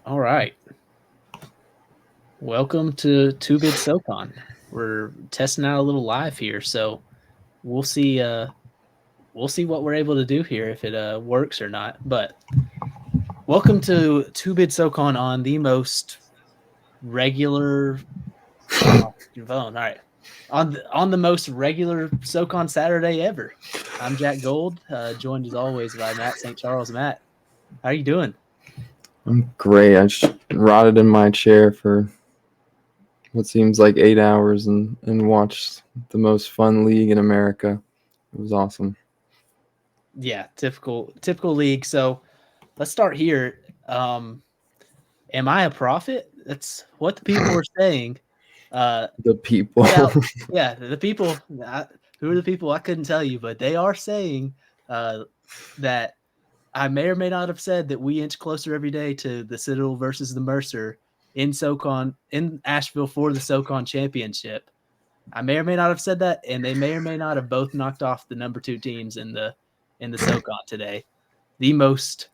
All right. Welcome to Two Bid SoCon. We're testing out a little live here, so we'll see what we're able to do here if it works or not. But welcome to Two Bid SoCon on the most regular your phone. All right. On the most regular SoCon Saturday ever. I'm Jack Gold, joined as always by Matt St. Charles. Matt, how are you doing? I'm great. I just rotted in my chair for what seems like 8 hours and watched the most fun league in America. It was awesome. Yeah, typical league. So let's start here. Am I a prophet? That's what the people are saying. The people. The people. Who are the people? I couldn't tell you, but they are saying that I may or may not have said that we inch closer every day to the Citadel versus the Mercer in SoCon in Asheville for the SoCon championship. I may or may not have said that, and they may or may not have both knocked off the number 2 teams in the SoCon today. The most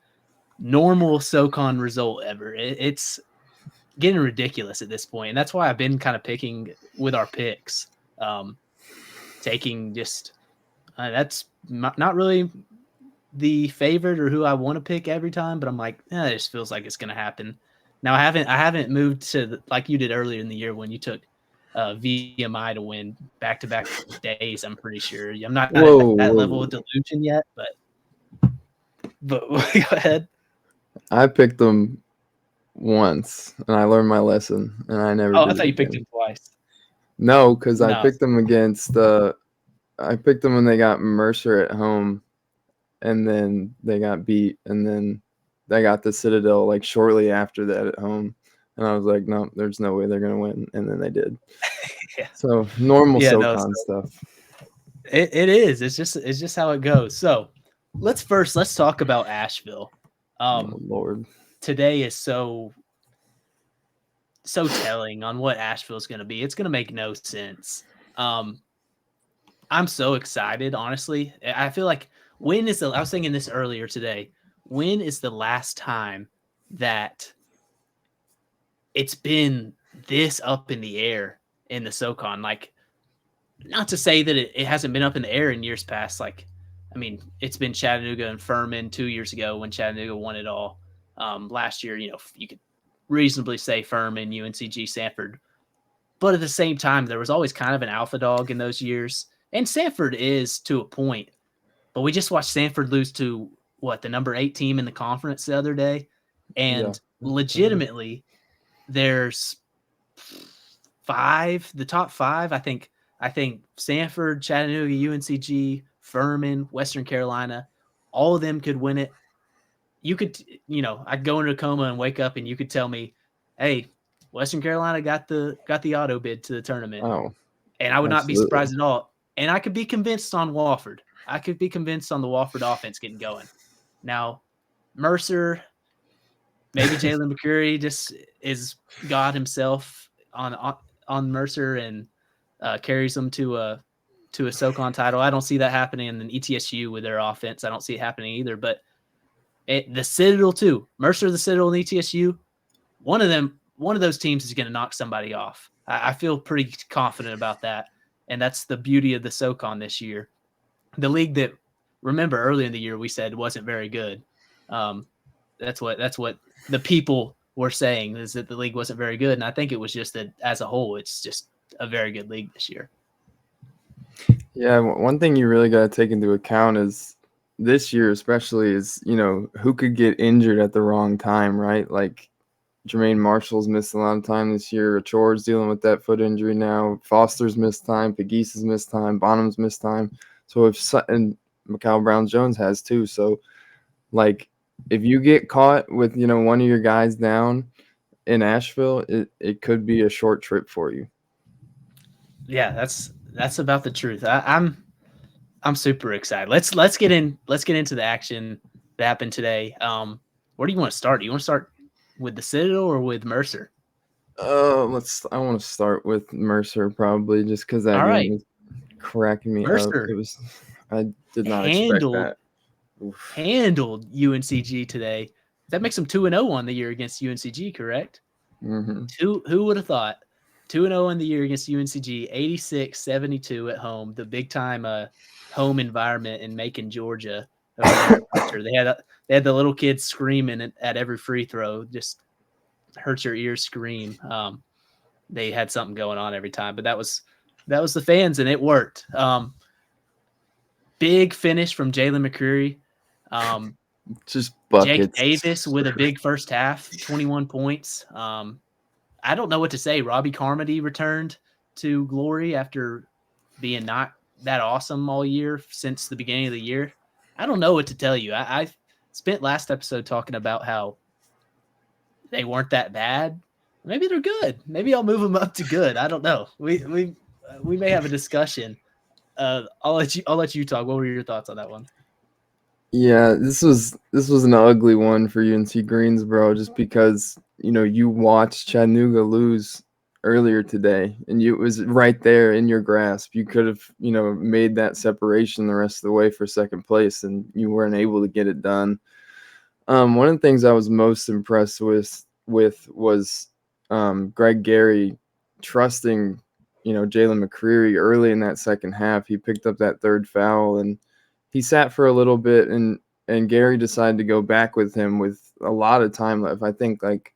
normal SoCon result ever. It's getting ridiculous at this point, and that's why I've been kind of picking with our picks, taking just that's not really the favorite or who I want to pick every time, but I'm like, it just feels like it's going to happen. Now I haven't moved to like you did earlier in the year when you took VMI to win back-to-back days. I'm pretty sure I'm not at that level of delusion yet, but go ahead. I picked them once, and I learned my lesson, and I never. Oh, I thought you picked them twice. No, because I picked them against I picked them when they got Mercer at home, and then they got beat, and then they got the Citadel like shortly after that at home. And I was like, no, there's no way they're going to win. And then they did. Yeah. So normal SoCon stuff. It is. It's just how it goes. So let's talk about Asheville. Oh, Lord. Today is so telling on what Asheville is going to be. It's going to make no sense. I'm so excited, honestly. I feel like I was thinking this earlier today. When is the last time that it's been this up in the air in the SoCon? Like, not to say that it hasn't been up in the air in years past. Like, I mean, it's been Chattanooga and Furman 2 years ago when Chattanooga won it all. Last year, you could reasonably say Furman, UNCG, Samford. But at the same time, there was always kind of an alpha dog in those years. And Samford is to a point. But we just watched Samford lose to, the number 8 team in the conference the other day. And legitimately, there's the top 5, I think Samford, Chattanooga, UNCG, Furman, Western Carolina, all of them could win it. You could, I'd go into a coma and wake up and you could tell me, hey, Western Carolina got the auto bid to the tournament. Oh, and I would not be surprised at all. And I could be convinced on Wofford. I could be convinced on the Wofford offense getting going. Now, Mercer, maybe Jalen McCurry just is God himself on Mercer and carries them to a SoCon title. I don't see that happening. And then ETSU with their offense, I don't see it happening either. But the Citadel too, Mercer, the Citadel, and ETSU, one of those teams is going to knock somebody off. I feel pretty confident about that. And that's the beauty of the SoCon this year. The league that, remember earlier in the year, we said wasn't very good. That's what the people were saying, is that the league wasn't very good. And I think it was just that as a whole, it's just a very good league this year. Yeah. One thing you really got to take into account is this year, especially, is, who could get injured at the wrong time, right? Like, Jermaine Marshall's missed a lot of time this year. Achor's dealing with that foot injury now. Foster's missed time. Pegues has missed time. Bonham's missed time. So and Mikal Brown-Jones has too. So, like, if you get caught with, one of your guys down in Asheville, it could be a short trip for you. Yeah, that's about the truth. I'm super excited. Let's get into the action that happened today. Where do you want to start? Do you want to start with the Citadel or with Mercer? I want to start with Mercer probably, just because that game was cracking me Mercer up. I did not expect that. Handled UNCG today. That makes them 2-0 on the year against UNCG, correct? Mm-hmm. Who would have thought? 2-0 in the year against UNCG, 86-72 at home, the big time home environment in Macon, Georgia, over there at Mercer. They had the little kids screaming at every free throw, just hurts your ears scream. They had something going on every time, but that was the fans, and it worked. Big finish from Jalen McCreary. Just buckets. Jake Davis with a big first half, 21 points. I don't know what to say. Robbie Carmody returned to glory after being not that awesome all year since the beginning of the year. I don't know what to tell you. I spent last episode talking about how they weren't that bad. Maybe they're good. Maybe I'll move them up to good. I don't know. We may have a discussion. I'll let you talk. What were your thoughts on that one? Yeah, this was an ugly one for UNC Greensboro, just because you watched Chattanooga lose earlier today, and it was right there in your grasp. You could have made that separation the rest of the way for second place, and you weren't able to get it done. One of the things I was most impressed with was Greg Gary trusting Jalen McCreary early in that second half. He picked up that third foul, and he sat for a little bit, and Gary decided to go back with him with a lot of time left. I think like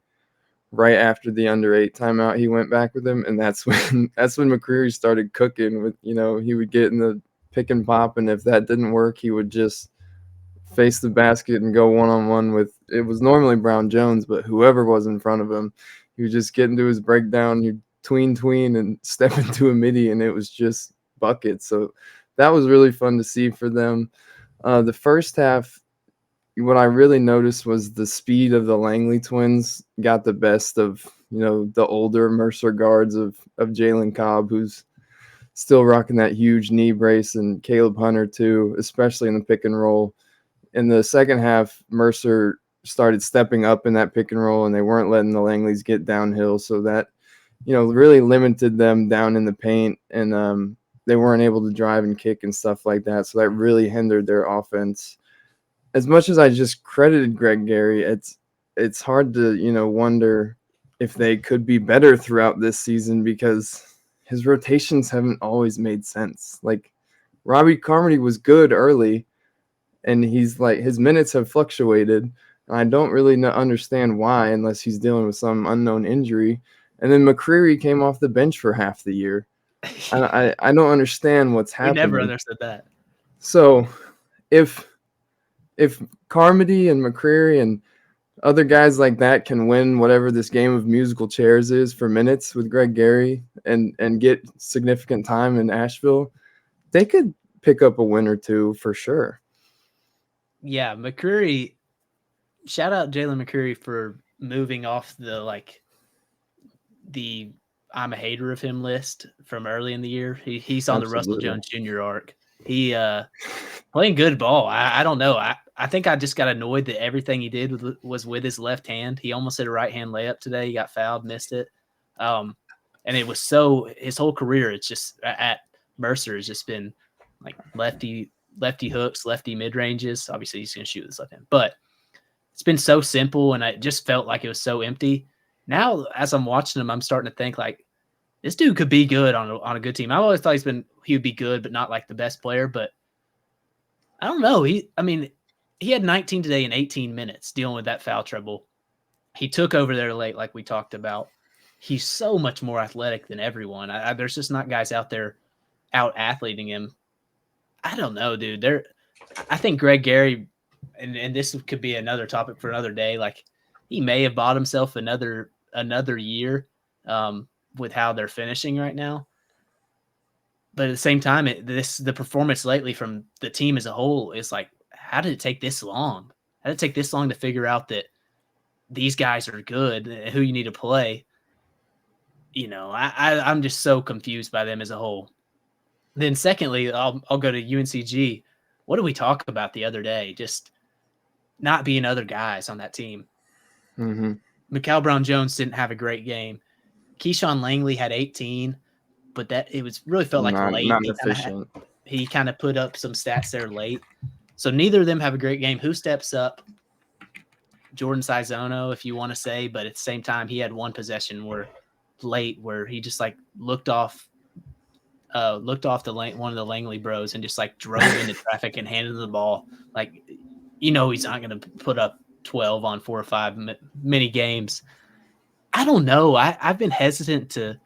right after the under 8 timeout, he went back with him, and that's when McCreary started cooking with, he would get in the pick and pop, and if that didn't work, he would just face the basket and go one-on-one with, it was normally Brown Jones, but whoever was in front of him. He would just get into his breakdown, he'd tween and step into a midi, and it was just buckets. So that was really fun to see for them. The first half, what I really noticed was the speed of the Langley twins got the best of, the older Mercer guards of Jalen Cobb, who's still rocking that huge knee brace, and Caleb Hunter too, especially in the pick and roll. In the second half, Mercer started stepping up in that pick and roll, and they weren't letting the Langleys get downhill, so that really limited them down in the paint, and they weren't able to drive and kick and stuff like that. So that really hindered their offense. As much as I just credited Greg Gary, it's hard to, wonder if they could be better throughout this season, because his rotations haven't always made sense. Like Robbie Carmody was good early, and his minutes have fluctuated. And I don't really understand why, unless he's dealing with some unknown injury. And then McCreary came off the bench for half the year. I don't understand what's happening. We never understood that. So if Carmody and McCreary and other guys like that can win whatever this game of musical chairs is for minutes with Greg Gary and get significant time in Asheville, they could pick up a win or two for sure. Yeah, McCreary, shout out Jalen McCreary for moving off the I'm a hater of him list from early in the year. He's on the Russell Jones Jr. arc. He playing good ball. I don't know. I think I just got annoyed that everything he did was with his left hand. He almost hit a right hand layup today. He got fouled, missed it. And it was his whole career, it's just at Mercer has just been like lefty hooks, lefty mid ranges. Obviously he's going to shoot with his left hand, but it's been so simple, and I just felt like it was so empty. Now, as I'm watching him, I'm starting to think like this dude could be good on a good team. I always thought he would be good, but not like the best player. But I don't know. He had 19 today in 18 minutes dealing with that foul trouble. He took over there late, like we talked about. He's so much more athletic than everyone. There's just not guys out there out-athleting him. I don't know, dude. I think Greg Gary, and this could be another topic for another day, like he may have bought himself another year with how they're finishing right now. But at the same time, the performance lately from the team as a whole is like, how did it take this long? How did it take this long to figure out that these guys are good, who you need to play? I'm just so confused by them as a whole. Then secondly, I'll go to UNCG. What did we talk about the other day? Just not being other guys on that team. Mm-hmm. Mikal Brown-Jones didn't have a great game. Keyshawn Langley had 18, but really felt like late. Not efficient. He kind of put up some stats there late. So neither of them have a great game. Who steps up? Jordan Saizono, if you want to say, but at the same time, he had one possession where he just like looked off one of the Langley bros and just like drove into traffic and handed the ball. Like, he's not going to put up 12 on 4 or 5 mini games. I don't know. I've been hesitant to,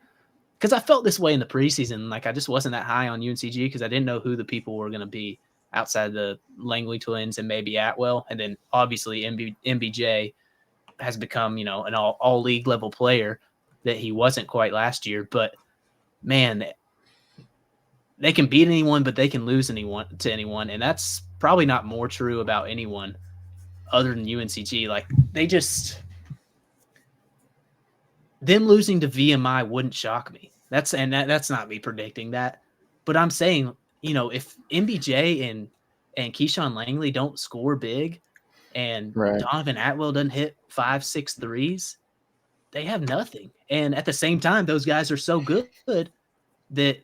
because I felt this way in the preseason. Like, I just wasn't that high on UNCG because I didn't know who the people were going to be outside the Langley twins and maybe Atwell. And then obviously MBJ has become, an all league level player that he wasn't quite last year. But man, they can beat anyone, but they can lose to anyone. And that's probably not more true about anyone other than UNCG. Like, them losing to VMI wouldn't shock me. That's not me predicting that. But I'm saying, if MBJ and Keyshawn Langley don't score big and Donovan Atwell doesn't hit 5-6 threes, they have nothing. And at the same time, those guys are so good that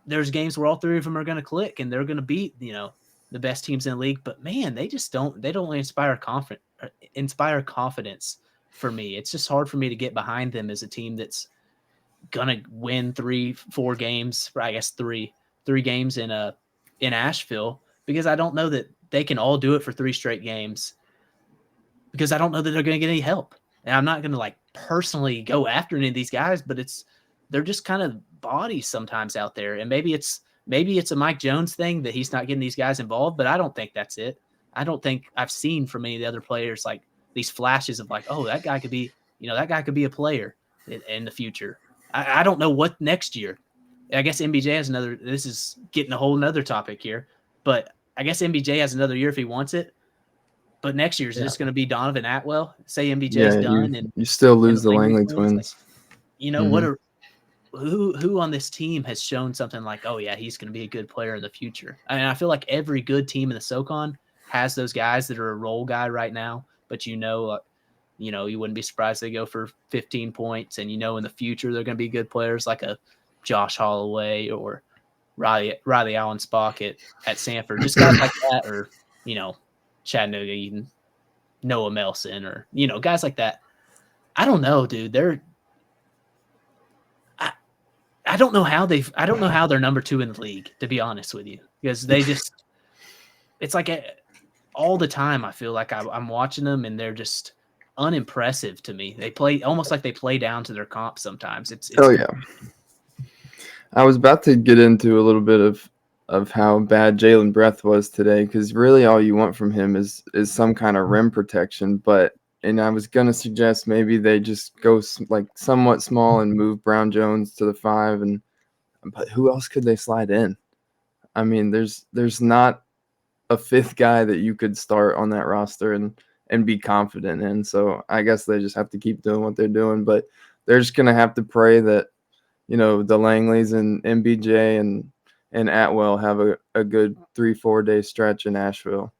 there's games where all three of them are going to click and they're going to beat, the best teams in the league. But man, they don't inspire confidence for me. It's just hard for me to get behind them as a team that's going to win 3-4 games, or I guess three games in Asheville, because I don't know that they can all do it for 3 straight games, because I don't know that they're going to get any help. And I'm not going to like personally go after any of these guys, but they're just kind of bodies sometimes out there. And maybe it's a Mike Jones thing that he's not getting these guys involved, but I don't think that's it. I don't think I've seen from any of the other players like these flashes of like, oh, that guy could be a player in the future. I don't know what next year. I guess MBJ has another. This is getting a whole nother topic here, but I guess MBJ has another year if he wants it. But next year is just going to be Donovan Atwell. Say MBJ's done, and you still lose the Langley twins. Like, who on this team has shown something like, oh yeah, he's going to be a good player in the future? I mean, I feel like every good team in the SoCon has those guys that are a role guy right now, but you wouldn't be surprised they go for 15 points, and in the future they're going to be good players like a Josh Holloway or Riley Allen Spock at Samford, just guys like that, or Chattanooga, even Noah Melson, or guys like that. I don't know, dude. I don't know how they're number 2 in the league, to be honest with you, because it's like all the time I feel like I'm watching them and they're just unimpressive to me. They play almost like they play down to their comp sometimes. It's yeah. I was about to get into a little bit of how bad Jalen Breath was today, because really all you want from him is some kind of rim protection. And I was going to suggest maybe they just go like somewhat small and move Brown Jones to the 5. But who else could they slide in? I mean, there's not a 5th guy that you could start on that roster and be confident in. So I guess they just have to keep doing what they're doing. But they're just going to have to pray that, the Langleys and MBJ and Atwell have a good 3-4 day stretch in Asheville.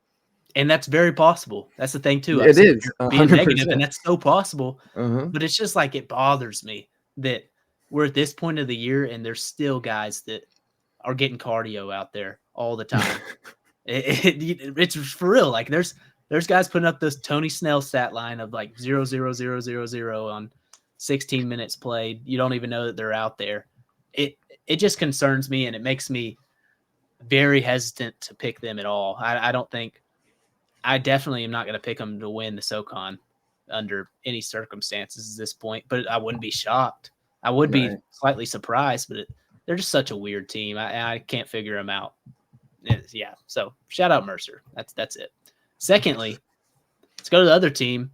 And that's very possible. That's the thing too. It is being negative, and that's so possible. Uh-huh. But it's just like, it bothers me that we're at this point of the year and there's still guys that are getting cardio out there all the time. It's for real. Like there's guys putting up this Tony Snell stat line of like 0.00000 on 16 minutes played. You don't even know that they're out there. It just concerns me, and it makes me very hesitant to pick them at all. I definitely am not going to pick them to win the SoCon under any circumstances at this point, but I wouldn't be shocked. I would be slightly surprised, but they're just such a weird team. I can't figure them out. Yeah. So shout out Mercer. That's it. Secondly, let's go to the other team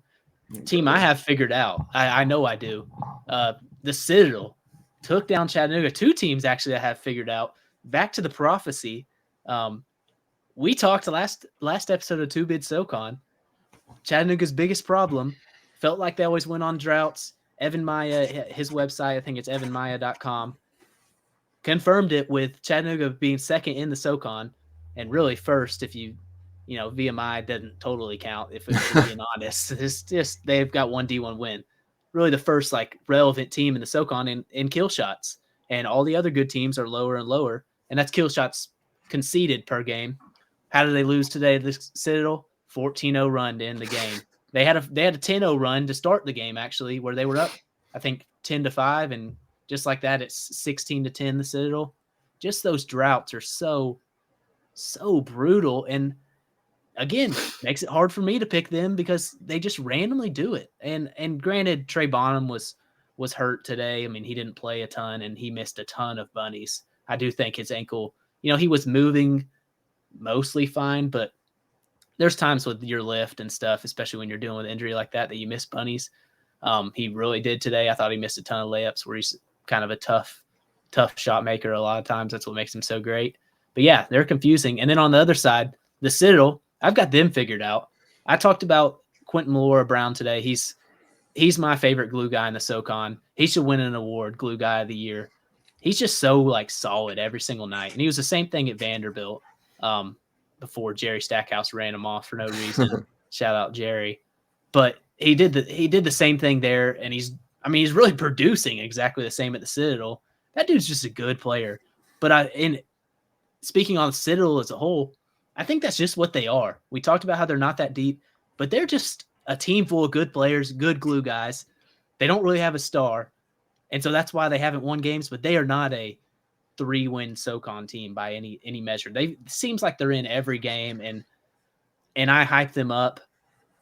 I have figured out. I know I do. The Citadel took down Chattanooga. 2 teams actually I have figured out. Back to the prophecy. We talked last episode of 2 Bid SoCon. Chattanooga's biggest problem, felt like they always went on droughts. Evan Maya, his website, I think it's evanmaya.com, confirmed it with Chattanooga being second in the SoCon, and really first if VMI doesn't totally count, if we're being honest. It's just they've got 1 D1 win. Really the first like relevant team in the SoCon in kill shots, and all the other good teams are lower and lower, and that's kill shots conceded per game. How did they lose today? The Citadel 14-0 run to end the game. They had a 10-0 run to start the game, actually, where they were up, I think, 10-5, and just like that, it's 16-10 the Citadel. Just those droughts are so brutal, and again, makes it hard for me to pick them because they just randomly do it. And granted, Trey Bonham was hurt today. I mean, he didn't play a ton, and he missed a ton of bunnies. I do think his ankle, he was moving mostly fine, but there's times with your lift and stuff, especially when you're dealing with injury like that you miss bunnies. He really did today. I thought he missed a ton of layups where he's kind of a tough shot maker a lot of times. That's what makes him so great. But yeah, they're confusing. And then on the other side, the Citadel, I've got them figured out. I talked about Quentin Malora-Brown today. He's my favorite glue guy in the SoCon. He should win an award, glue guy of the year. He's just so solid every single night. And he was the same thing at Vanderbilt before Jerry Stackhouse ran him off for no reason. Shout out Jerry. But he did the same thing there, and he's really producing exactly the same at the Citadel. That dude's just a good player. But speaking on the Citadel as a whole, I think that's just what they are. We talked about how they're not that deep, but they're just a team full of good players, good glue guys. They don't really have a star, and so that's why they haven't won games, but they are not a 3-win SoCon team by any measure. It seems like they're in every game, and I hype them up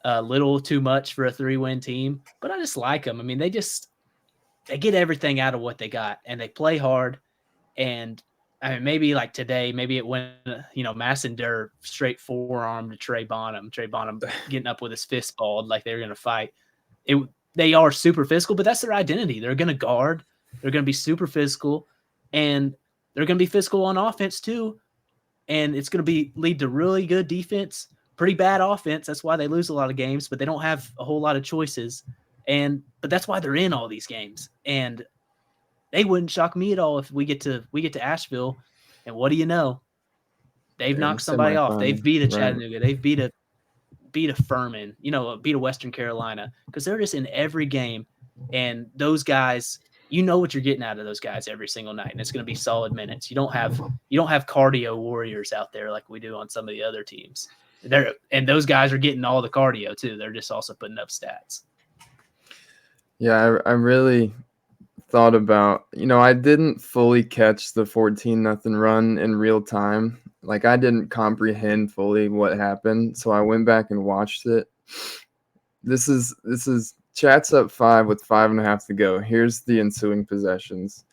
a little too much for a 3-win team, but I just like them. I mean, they get everything out of what they got, and they play hard. And I mean, maybe like today, maybe it went, Massendur straight forearm to Trey Bonham. Trey Bonham getting up with his fist balled like they were going to fight. They are super physical, but that's their identity. They're going to guard. They're going to be super physical, and they're going to be physical on offense too. And it's going to lead to really good defense, pretty bad offense. That's why they lose a lot of games, but they don't have a whole lot of choices. But that's why they're in all these games. And they wouldn't shock me at all if we get to Asheville, and what do you know? They've knocked somebody off. They've beat a Chattanooga. They've beat a Furman. Beat a Western Carolina, because they're just in every game. And those guys, you know what you're getting out of those guys every single night, and it's going to be solid minutes. You don't have cardio warriors out there like we do on some of the other teams. And those guys are getting all the cardio too. They're just also putting up stats. Yeah, I really thought about, I didn't fully catch the 14-0 run in real time. Like, I didn't comprehend fully what happened, so I went back and watched it. This is Chat's up 5 with 5.5 to go. Here's the ensuing possessions.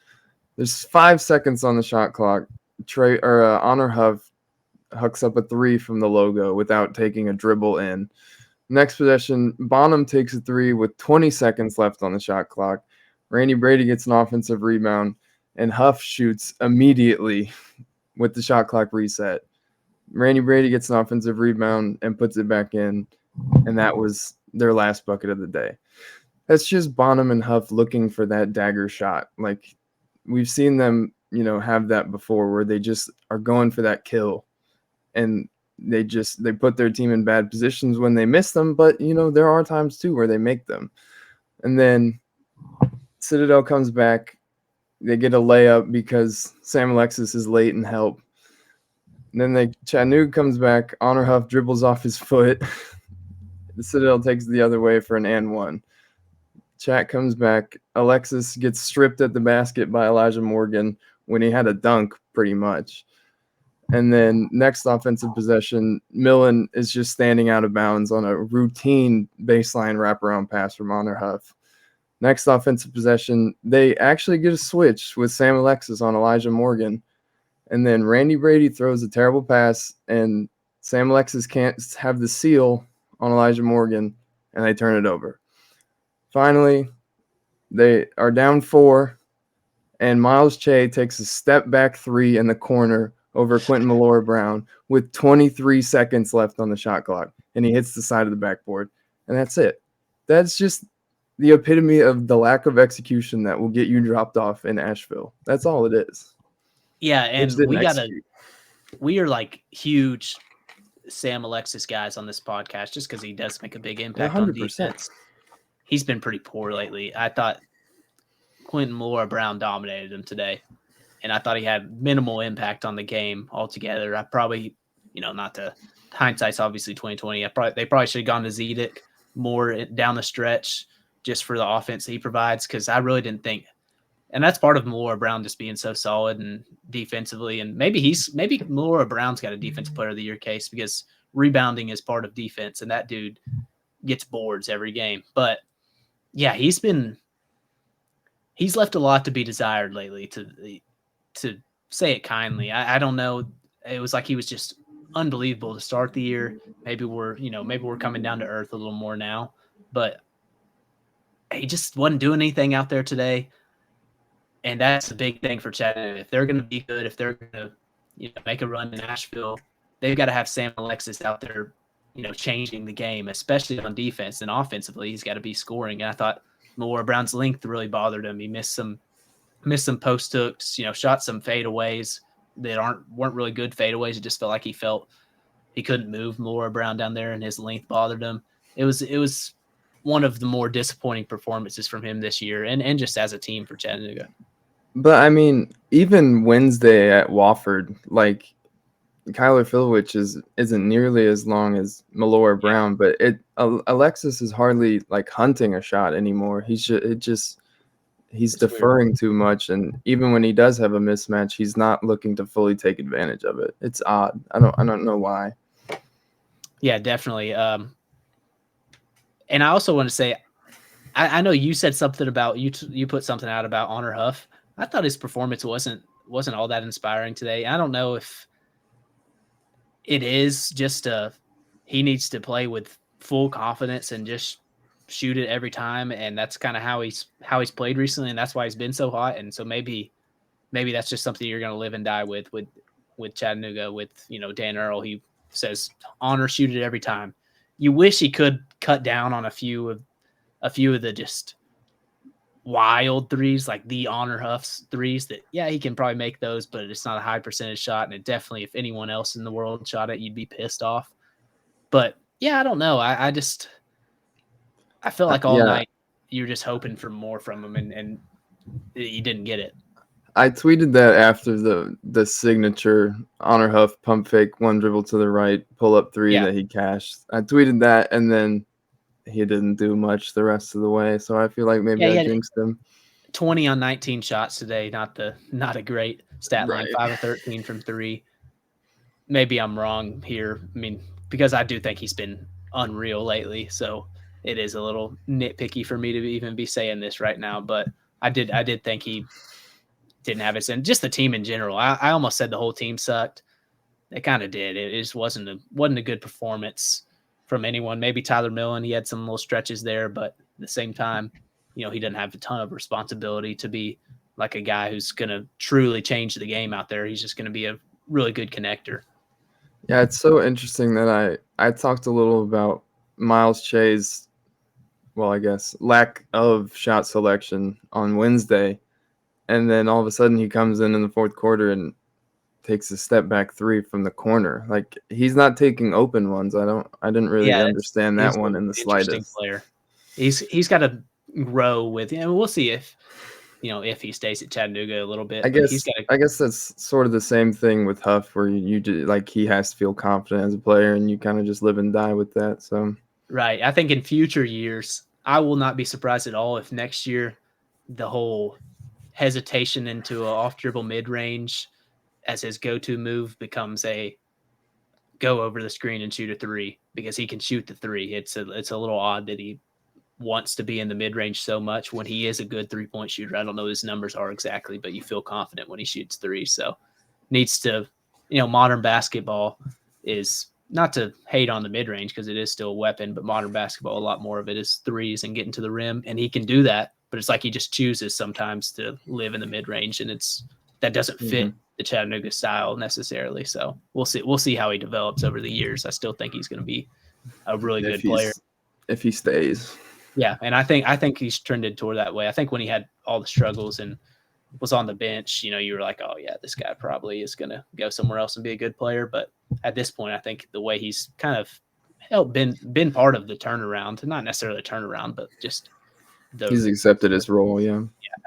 There's 5 seconds on the shot clock. Honor Huff hooks up a 3 from the logo without taking a dribble in. Next possession, Bonham takes a 3 with 20 seconds left on the shot clock. Randy Brady gets an offensive rebound, and Huff shoots immediately with the shot clock reset. Randy Brady gets an offensive rebound and puts it back in, and that was their last bucket of the day. That's just Bonham and Huff looking for that dagger shot. Like, we've seen them, have that before, where they just are going for that kill, and they put their team in bad positions when they miss them, but there are times too where they make them. And then Citadel comes back. They get a layup because Sam Alexis is late in help. And then Chattanooga comes back. Honor Huff dribbles off his foot. The Citadel takes the other way for an and one. Chat comes back. Alexis gets stripped at the basket by Elijah Morgan when he had a dunk, pretty much. And then next offensive possession, McMillan is just standing out of bounds on a routine baseline wraparound pass from Honor Huff. Next offensive possession, they actually get a switch with Sam Alexis on Elijah Morgan. And then Randy Brady throws a terrible pass, and Sam Alexis can't have the seal on Elijah Morgan, and they turn it over. Finally, they are down 4, and Miles Che takes a step-back 3 in the corner over Quentin Malora-Brown with 23 seconds left on the shot clock, and he hits the side of the backboard, and that's it. That's just the epitome of the lack of execution that will get you dropped off in Asheville. That's all it is. Yeah, and we are like huge Sam Alexis guys on this podcast just because he does make a big impact 100%. On defense. He's been pretty poor lately. I thought Quentin Malora-Brown dominated him today, and I thought he had minimal impact on the game altogether. I probably, not to hindsight's obviously 2020. They probably should have gone to Zedek, more down the stretch just for the offense he provides, because I really didn't think. And that's part of Malora Brown just being so solid and defensively. And maybe Malora Brown's got a defensive player of the year case, because rebounding is part of defense, and that dude gets boards every game. But yeah, he's left a lot to be desired lately, to say it kindly. I don't know. It was like he was just unbelievable to start the year. Maybe we're coming down to earth a little more now, but he just wasn't doing anything out there today. And that's the big thing for Chattanooga. If they're going to be good, if they're going to make a run in Asheville, they've got to have Sam Alexis out there, changing the game, especially on defense. And offensively, he's got to be scoring. And I thought Malora Brown's length really bothered him. He missed some post hooks, shot some fadeaways that weren't really good fadeaways. It just felt like he couldn't move Malora Brown down there, and his length bothered him. It was one of the more disappointing performances from him this year, and just as a team for Chattanooga. But I mean, even Wednesday at Wofford, like Kyler Filowich isn't nearly as long as Malora Brown, but Alexis is hardly like hunting a shot anymore. He's deferring weird. Too much, and even when he does have a mismatch, he's not looking to fully take advantage of it. It's odd. I don't know why. Yeah, definitely. And I also want to say, I know you said something about you put something out about Honor Huff. I thought his performance wasn't all that inspiring today. I don't know if it is just he needs to play with full confidence and just shoot it every time, and that's kind of how he's played recently, and that's why he's been so hot. And so maybe that's just something you're going to live and die with Chattanooga, with Dan Earl. He says Honor, shoot it every time. You wish he could cut down on a few of the just wild threes, like the Honor Huff's threes that, he can probably make those, but it's not a high percentage shot. And it definitely, if anyone else in the world shot it, you'd be pissed off. But I don't know. I feel like all night you're just hoping for more from him, and you didn't get it. I tweeted that after the signature Honor Huff pump fake, one dribble to the right, pull up three that he cashed. I tweeted that, and then he didn't do much the rest of the way. So I feel like maybe I jinxed him. 20 on 19 shots today. Not a great stat line. 5 of 13 from three. Maybe I'm wrong here. I mean, because I do think he's been unreal lately. So it is a little nitpicky for me to even be saying this right now. But I did think he didn't have it. And just the team in general. I almost said the whole team sucked. They kind of did. It just wasn't a good performance from anyone. Maybe Tyler Millen, he had some little stretches there, but at the same time, he doesn't have a ton of responsibility to be like a guy who's going to truly change the game out there. He's just going to be a really good connector. Yeah, it's so interesting that I talked a little about Miles Che's, well, I guess, lack of shot selection on Wednesday, and then all of a sudden he comes in the fourth quarter and takes a step back three from the corner. Like, he's not taking open ones. I didn't really understand that one in the slightest. Player. He's got to grow with, we'll see if he stays at Chattanooga a little bit. I guess that's sort of the same thing with Huff, where you do, like, he has to feel confident as a player, and you kind of just live and die with that. So right. I think in future years, I will not be surprised at all if next year the whole hesitation into an off dribble mid range as his go-to move becomes a go over the screen and shoot a three, because he can shoot the three. It's a little odd that he wants to be in the mid range so much when he is a good 3-point shooter. I don't know what his numbers are exactly, but you feel confident when he shoots three. So needs to, modern basketball is not to hate on the mid range, because it is still a weapon, but modern basketball, a lot more of it is threes and getting to the rim, and he can do that. But it's like he just chooses sometimes to live in the mid range, and that doesn't fit the Chattanooga style necessarily. So we'll see how he develops over the years. I still think he's going to be a really good player if he stays. Yeah, and I think he's trended toward that way. I think when he had all the struggles and was on the bench, you were like, oh yeah, this guy probably is going to go somewhere else and be a good player. But at this point, I think the way he's kind of been part of the turnaround, not necessarily a turnaround, but just he's accepted his role. Yeah,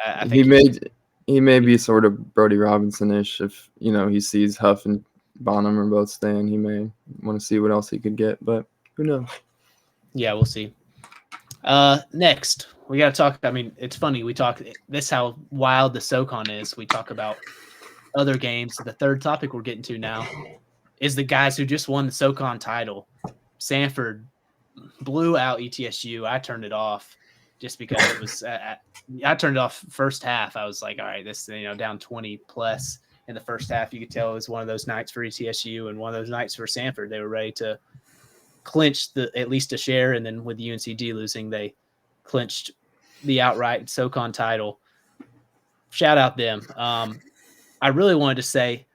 I think he may be sort of Brody Robinson-ish if he sees Huff and Bonham are both staying. He may want to see what else he could get, but who knows? Yeah, we'll see. Next, we got to talk. I mean, it's funny. We talk this how wild the SoCon is. We talk about other games. The third topic we're getting to now is the guys who just won the SoCon title. Samford blew out ETSU. I turned it off just because it was. I turned it off first half. I was like, all right, this down 20 plus in the first half. You could tell it was one of those nights for ETSU and one of those nights for Samford. They were ready to clinch at least a share, and then with UNCG losing, they clinched the outright SoCon title. Shout out them. I really wanted to say,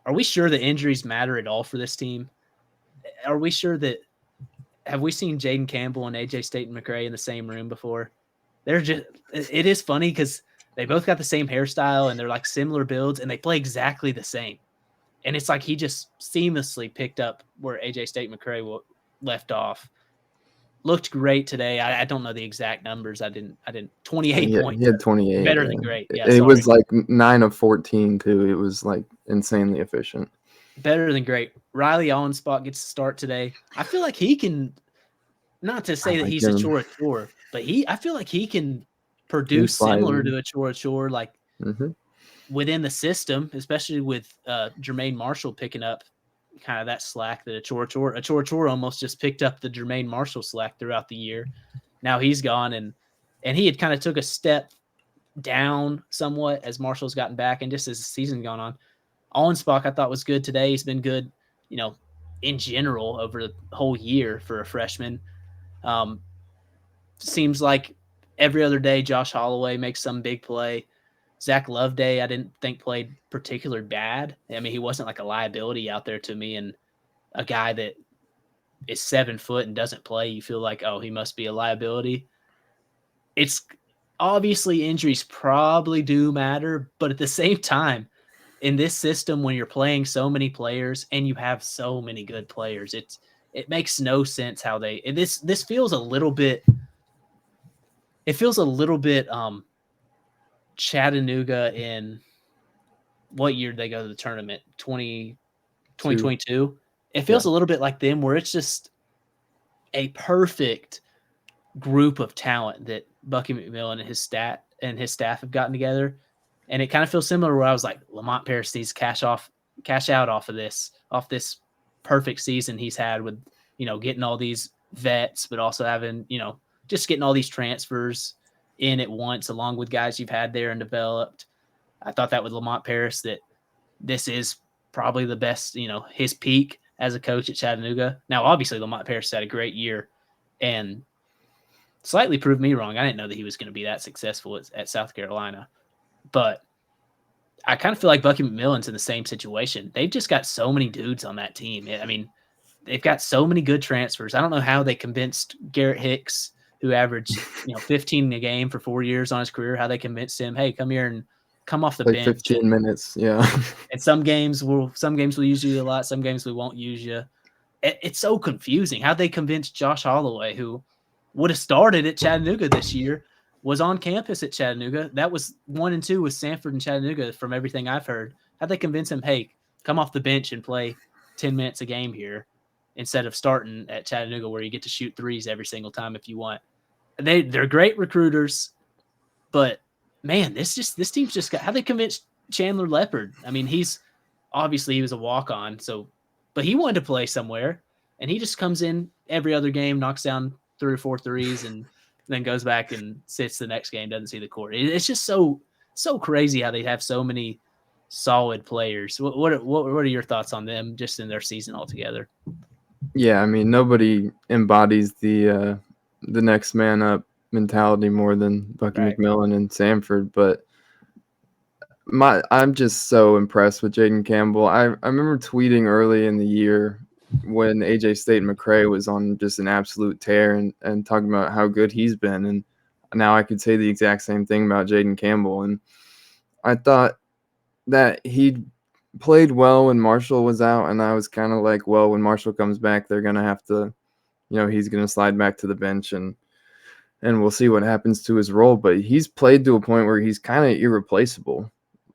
are we sure the injuries matter at all for this team? Are we sure that have we seen Jaden Campbell and AJ Staten McRae in the same room before? It is funny because they both got the same hairstyle and they're like similar builds and they play exactly the same. And it's like he just seamlessly picked up where AJ Staten McRae left off. Looked great today. I don't know the exact numbers. I didn't 28 points. He had 28. Better than great. Yeah, it was like 9 of 14 too. It was like insanely efficient. Better than great. Riley Allenspot gets to start today. I feel like he can, not to say that he's a chore, but I feel like he can produce similar to a chore, like within the system, especially with Jermaine Marshall picking up kind of that slack that a chore almost just picked up the Jermaine Marshall slack throughout the year. Now he's gone and he had kind of took a step down somewhat as Marshall's gotten back and just as the season gone on. Allenspach I thought was good today. He's been good, in general over the whole year for a freshman. Seems like every other day Josh Holloway makes some big play. Zach Loveday, I didn't think played particularly bad. I mean, he wasn't like a liability out there to me, and a guy that is 7 foot and doesn't play, you feel like, oh, he must be a liability. It's obviously injuries probably do matter, but at the same time, in this system, when you're playing so many players and you have so many good players, it makes no sense how this feels a little bit. It feels a little bit Chattanooga in what year did they go to the tournament? 2022. It feels a little bit like them, where it's just a perfect group of talent that Bucky McMillan and his staff have gotten together. And it kind of feels similar where I was like, Lamont Paris needs to cash out off this perfect season he's had with, getting all these vets, but also having, just getting all these transfers in at once, along with guys you've had there and developed. I thought that with Lamont Paris, that this is probably the best, his peak as a coach at Chattanooga. Now, obviously, Lamont Paris had a great year and slightly proved me wrong. I didn't know that he was going to be that successful at South Carolina. But I kind of feel like Bucky McMillan's in the same situation. They've just got so many dudes on that team. I mean, they've got so many good transfers. I don't know how they convinced Garrett Hicks, who averaged 15 a game for 4 years on his career, how they convinced him, hey, come here and come off the bench. 15 minutes, yeah. And some games we'll use you a lot, some games we won't use you. It's so confusing. How they convinced Josh Holloway, who would have started at Chattanooga this year, was on campus at Chattanooga. That was 1 and 2 with Samford and Chattanooga from everything I've heard. How'd they convince him, hey, come off the bench and play 10 minutes a game here instead of starting at Chattanooga where you get to shoot threes every single time if you want? They're great recruiters, but man, this team's just got, how they convinced Chandler Leopard. I mean, he was a walk-on, but he wanted to play somewhere, and he just comes in every other game, knocks down 3 or 4 threes, and then goes back and sits the next game, doesn't see the court. It's just so crazy how they have so many solid players. What are your thoughts on them just in their season altogether? Yeah, I mean, nobody embodies the next man up mentality more than Bucky McMillan and Samford, but I'm just so impressed with Jaden Campbell. I remember tweeting early in the year when AJ Staten McRae was on just an absolute tear and talking about how good he's been, and now I could say the exact same thing about Jaden Campbell. And I thought that he played well when Marshall was out, and I was kind of like, well, when Marshall comes back, they're gonna have to, he's gonna slide back to the bench, and we'll see what happens to his role. But he's played to a point where he's kind of irreplaceable.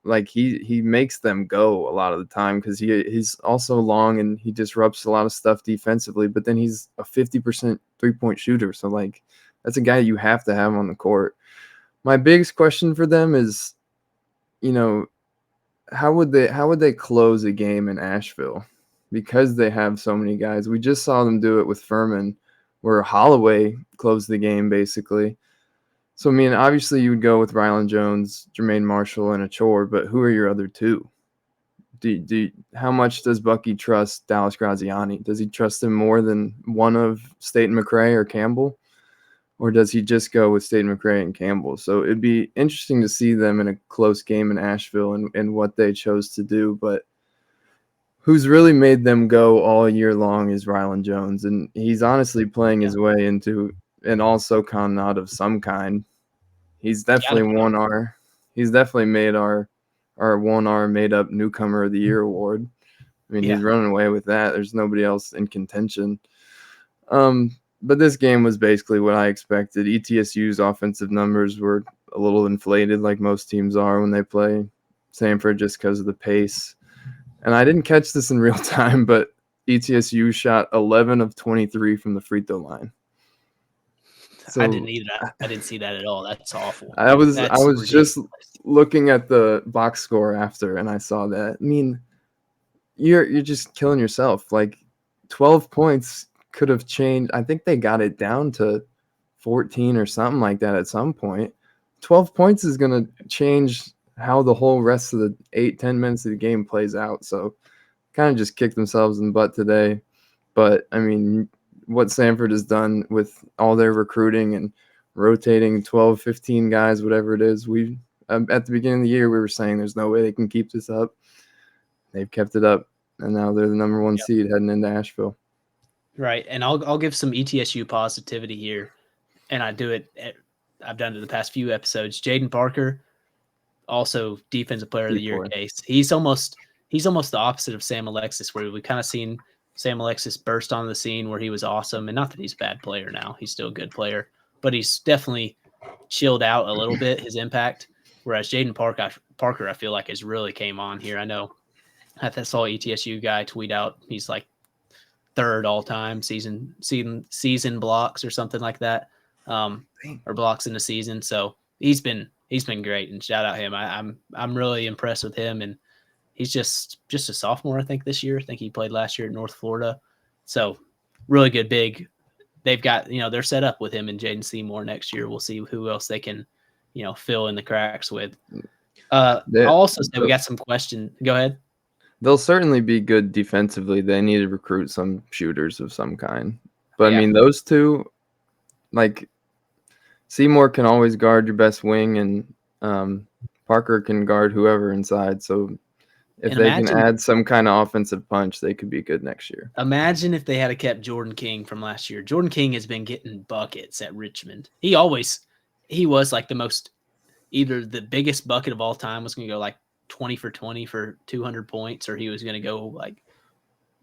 Like he makes them go a lot of the time because he's also long and he disrupts a lot of stuff defensively, but then he's a 50% 3-point shooter. So like That's a guy you have to have on the court. My biggest question for them is, how would they close a game in Asheville? Because they have so many guys. We just saw them do it with Furman, where Holloway closed the game basically. So, I mean, obviously you would go with Rylan Jones, Jermaine Marshall, and Achor, but who are your other two? How much does Bucky trust Dallas Graziani? Does he trust him more than one of Staten McRae or Campbell? Or does he just go with Staten McRae and Campbell? So it'd be interesting to see them in a close game in Asheville and what they chose to do. But who's really made them go all year long is Rylan Jones. And he's honestly playing his way into an all SoCon nod of some kind. He's definitely he's definitely made our 1R made up newcomer of the year award. I mean, he's running away with that. There's nobody else in contention. But this game was basically what I expected. ETSU's offensive numbers were a little inflated, like most teams are when they play Samford, just because of the pace. And I didn't catch this in real time, but ETSU shot 11 of 23 from the free throw line. So, I didn't either. I didn't see that at all. That's awful. I was just looking at the box score after, and I saw that. I mean, you're just killing yourself. Like 12 points could have changed. I think they got it down to 14 or something like that at some point. 12 points is going to change how the whole rest of the 8-10 minutes of the game plays out. So kind of just kicked themselves in the butt today. But, I mean, what Samford has done with all their recruiting and rotating 12, 15 guys, whatever it is, at the beginning of the year, we were saying there's no way they can keep this up. They've kept it up, and now they're the number one seed heading into Asheville. Right, and I'll give some ETSU positivity here, and I've done it the past few episodes. Jaden Parker, also defensive player of the year case. He's almost the opposite of Sam Alexis, where we kind of seen Sam Alexis burst onto the scene where he was awesome, and not that he's a bad player now. He's still a good player, but he's definitely chilled out a little bit, his impact, whereas Jaden Parker, I feel like, has really came on here. I know I saw ETSU guy tweet out he's like third all-time season blocks or something like that, or blocks in the season. So he's been great, and shout out him. I'm really impressed with him, and he's just a sophomore, I think, this year. I think he played last year at North Florida. So really good big. They've got, they're set up with him and Jaden Seymour next year. We'll see who else they can, fill in the cracks with. I'll also say we got some questions. Go ahead. They'll certainly be good defensively. They need to recruit some shooters of some kind. But, I mean, those two, like, Seymour can always guard your best wing, and Parker can guard whoever inside. So if they can add some kind of offensive punch, they could be good next year. Imagine if they had kept Jordan King from last year. Jordan King has been getting buckets at Richmond. He was like either the biggest bucket of all time, was going to go like 20 for 20 for 200 points, or he was going to go like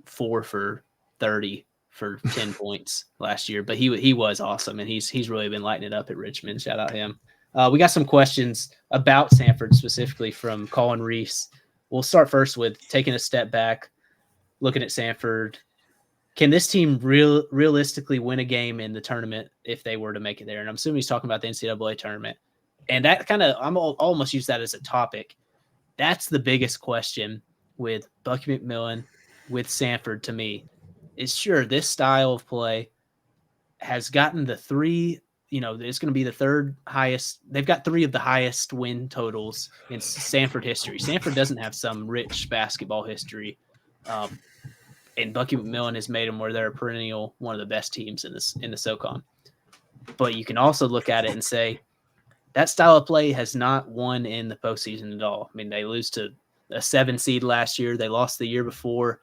4 for 30 for 10 points last year. But he was awesome, and he's really been lighting it up at Richmond. Shout out him. We got some questions about Samford specifically from Colin Reese. We'll start first with taking a step back, looking at Samford. Can this team realistically win a game in the tournament if they were to make it there? And I'm assuming he's talking about the NCAA tournament. And that I'm almost use that as a topic. That's the biggest question with Bucky McMillan, with Samford, to me, is sure this style of play has gotten the three. It's going to be the third highest. They've got 3 of the highest win totals in Samford history. Samford doesn't have some rich basketball history. And Bucky McMillan has made them where they're a perennial one of the best teams in the SoCon. But you can also look at it and say that style of play has not won in the postseason at all. I mean, they lose to a 7 seed last year. They lost the year before.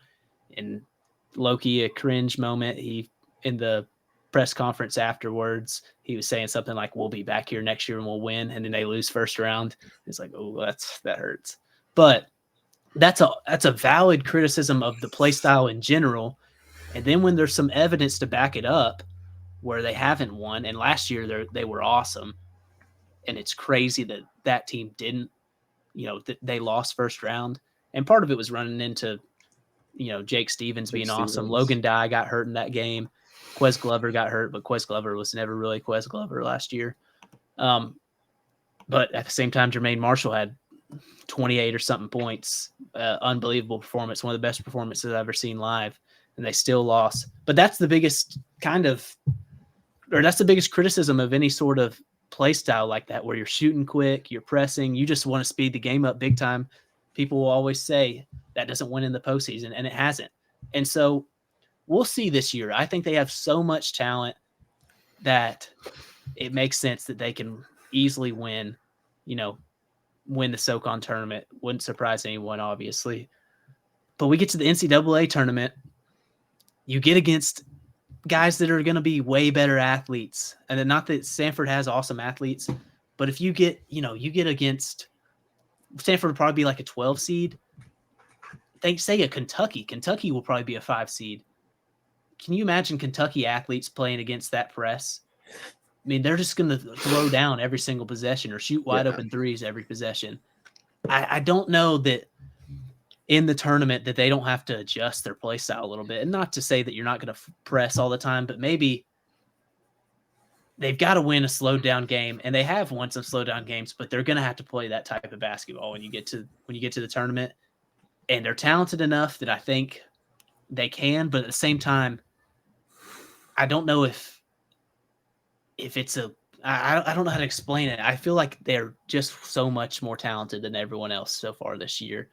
And Loki, a cringe moment, in the press conference afterwards, he was saying something like, "We'll be back here next year and we'll win." And then they lose first round. It's like, oh, that hurts. But that's a valid criticism of the play style in general. And then when there's some evidence to back it up where they haven't won, and last year they were awesome, and it's crazy that team didn't, they lost first round. And part of it was running into, Jake Stevens being awesome. Logan Dye got hurt in that game. Quez Glover got hurt, but Quez Glover was never really Quez Glover last year. But at the same time, Jermaine Marshall had 28 or something points. Unbelievable performance. One of the best performances I've ever seen live, and they still lost. But that's the biggest that's the biggest criticism of any sort of play style like that, where you're shooting quick, you're pressing, you just want to speed the game up big time. People will always say that doesn't win in the postseason, and it hasn't. And so we'll see this year. I think they have so much talent that it makes sense that they can easily win the SoCon tournament. Wouldn't surprise anyone, obviously. But we get to the NCAA tournament, you get against guys that are going to be way better athletes. And then, not that Samford has awesome athletes, but if you get against Samford, would probably be like a 12 seed. They say a Kentucky will probably be a 5 seed. Can you imagine Kentucky athletes playing against that press? I mean, they're just going to throw down every single possession or shoot wide open threes every possession. I don't know that in the tournament that they don't have to adjust their play style a little bit. And not to say that you're not going to press all the time, but maybe they've got to win a slowed down game, and they have won some slowed down games, but they're going to have to play that type of basketball when you get to the tournament. And they're talented enough that I think they can, but at the same time, I don't know if it's I don't know how to explain it. I feel like they're just so much more talented than everyone else so far this year,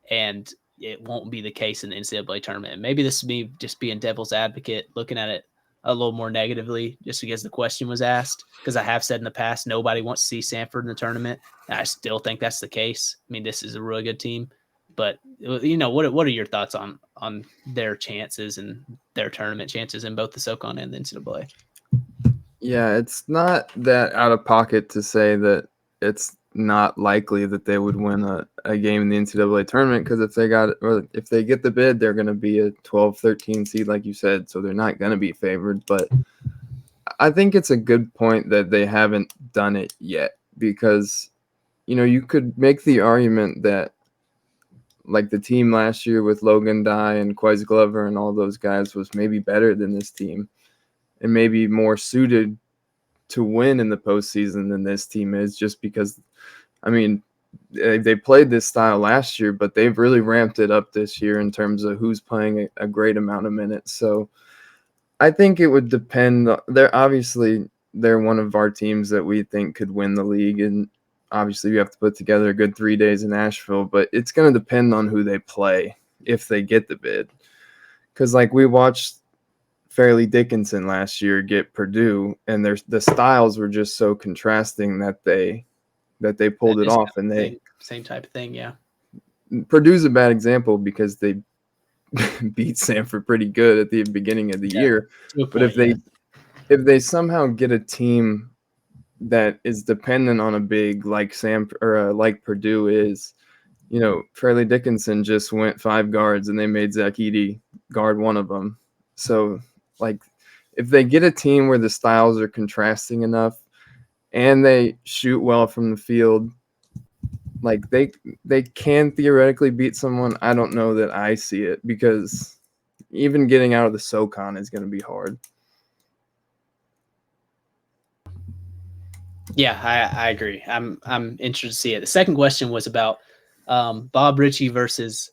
and it won't be the case in the NCAA tournament. Maybe this is me just being devil's advocate, looking at it a little more negatively just because the question was asked, because I have said in the past, nobody wants to see Samford in the tournament. And I still think that's the case. I mean, this is a really good team, but what are your thoughts on their chances and their tournament chances in both the SoCon and the NCAA? Yeah, it's not that out of pocket to say that it's not likely that they would win a game in the NCAA tournament, because if they get the bid, they're going to be a 12-13 seed, like you said, so they're not going to be favored. But I think it's a good point that they haven't done it yet, because you could make the argument that, like, the team last year with Logan Dye and Quez Glover and all those guys was maybe better than this team and maybe more suited to win in the postseason than this team is, just because, I mean, they played this style last year, but they've really ramped it up this year in terms of who's playing a great amount of minutes. So I think it would depend. They're one of our teams that we think could win the league, and obviously we have to put together a good 3 days in Asheville, but it's going to depend on who they play if they get the bid. Because, like, we watched Fairleigh Dickinson last year get Purdue, and the styles were just so contrasting that they pulled it off. And same type of thing, yeah. Purdue's a bad example because they beat Samford pretty good at the beginning of the year. But if they somehow get a team that is dependent on a big like like Purdue is, Fairleigh Dickinson just went 5 guards and they made Zach Edey guard one of them. So, like, if they get a team where the styles are contrasting enough and they shoot well from the field, like, they can theoretically beat someone. I don't know that I see it, because even getting out of the SoCon is going to be hard. Yeah, I agree. I'm interested to see it. The second question was about Bob Richey versus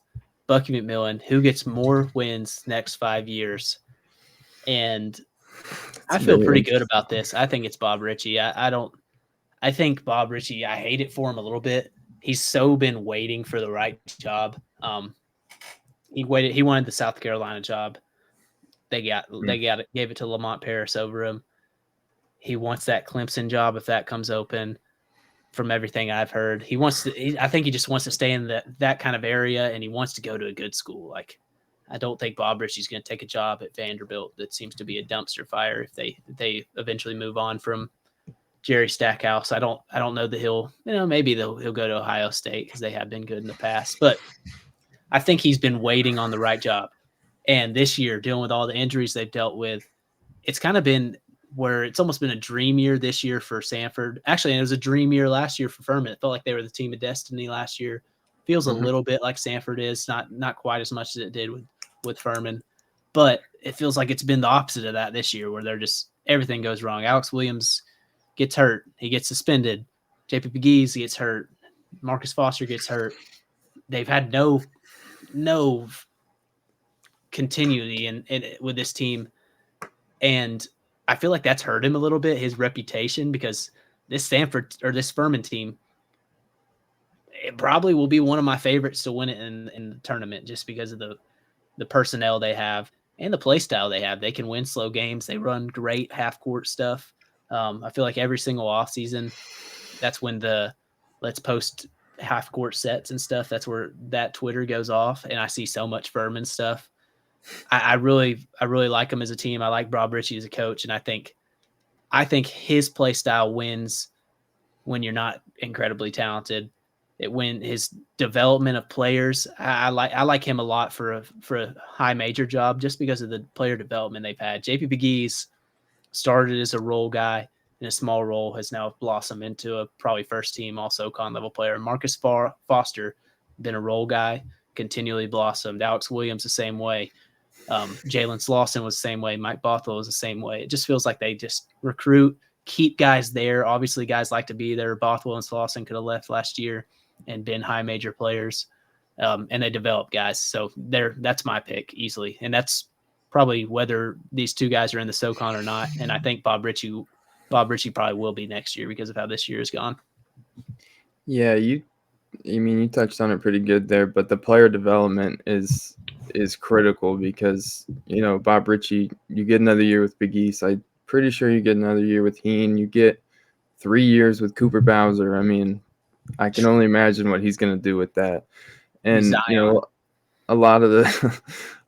Bucky McMillan. Who gets more wins next 5 years? And I feel pretty good about this. I think it's Bob Richey. I think Bob Richey, I hate it for him a little bit. He's so been waiting for the right job. He wanted the South Carolina job. They gave it to Lamont Paris over him. He wants that Clemson job if that comes open. From everything I've heard, I think he just wants to stay in that kind of area, and he wants to go to a good school. Like, I don't think Bob Richey's going to take a job at Vanderbilt that seems to be a dumpster fire if they eventually move on from Jerry Stackhouse. I don't know that he'll maybe he'll go to Ohio State because they have been good in the past, but I think he's been waiting on the right job. And this year, dealing with all the injuries they've dealt with, it's kind of been where it's almost been a dream year this year for Samford. Actually, it was a dream year last year for Furman. It felt like they were the team of destiny last year. Feels a little bit like Samford is, not quite as much as it did with Furman. But it feels like it's been the opposite of that this year, where they're just everything goes wrong. Alex Williams gets hurt, he gets suspended. JP McGee's gets hurt. Marcus Foster gets hurt. They've had no continuity in with this team, and I feel like that's hurt him a little bit, his reputation, because this Samford or this Furman team, it probably will be one of my favorites to win it in the tournament, just because of the personnel they have and the play style they have. They can win slow games. They run great half court stuff. I feel like every single offseason, that's when the let's post half court sets and stuff. That's where that Twitter goes off, and I see so much Furman stuff. I really like him as a team. I like Bob Richey as a coach, and I think his play style wins when you're not incredibly talented. It when his development of players, I like him a lot for a high major job, just because of the player development they've had. JP McGee's started as a role guy in a small role, has now blossomed into a probably first team all SoCon level player. Marcus Foster, been a role guy, continually blossomed. Alex Williams the same way. Jalen Slauson was the same way. Mike Bothwell was the same way. It just feels like they just recruit, keep guys there. Obviously, guys like to be there. Bothwell and Slauson could have left last year and been high major players, and they develop guys. So that's my pick easily, and that's probably whether these two guys are in the SoCon or not. And I think Bob Richey probably will be next year because of how this year has gone. Yeah, you touched on it pretty good there, but the player development is critical because, Bob Richey, you get another year with Big East. I'm pretty sure you get another year with Heen. You get 3 years with Cooper Bowser. I mean, I can only imagine what he's going to do with that. And, Zion. a lot of the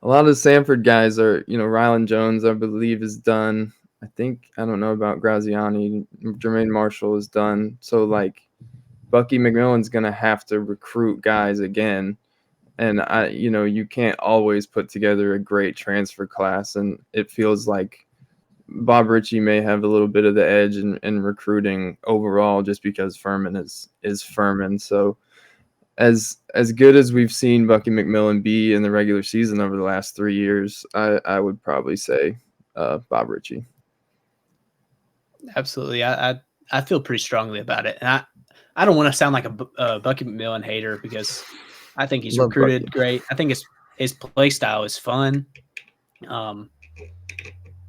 Samford guys are, Rylan Jones, I believe, is done. I don't know about Graziani. Jermaine Marshall is done. So, Bucky McMillan's going to have to recruit guys again. And, you can't always put together a great transfer class. And it feels like Bob Richey may have a little bit of the edge in recruiting overall, just because Furman is Furman. So as good as we've seen Bucky McMillan be in the regular season over the last 3 years, I would probably say Bob Richey. Absolutely. I feel pretty strongly about it. And I don't want to sound like a Bucky McMillan hater, because I think he's recruited Bucky great. I think his play style is fun.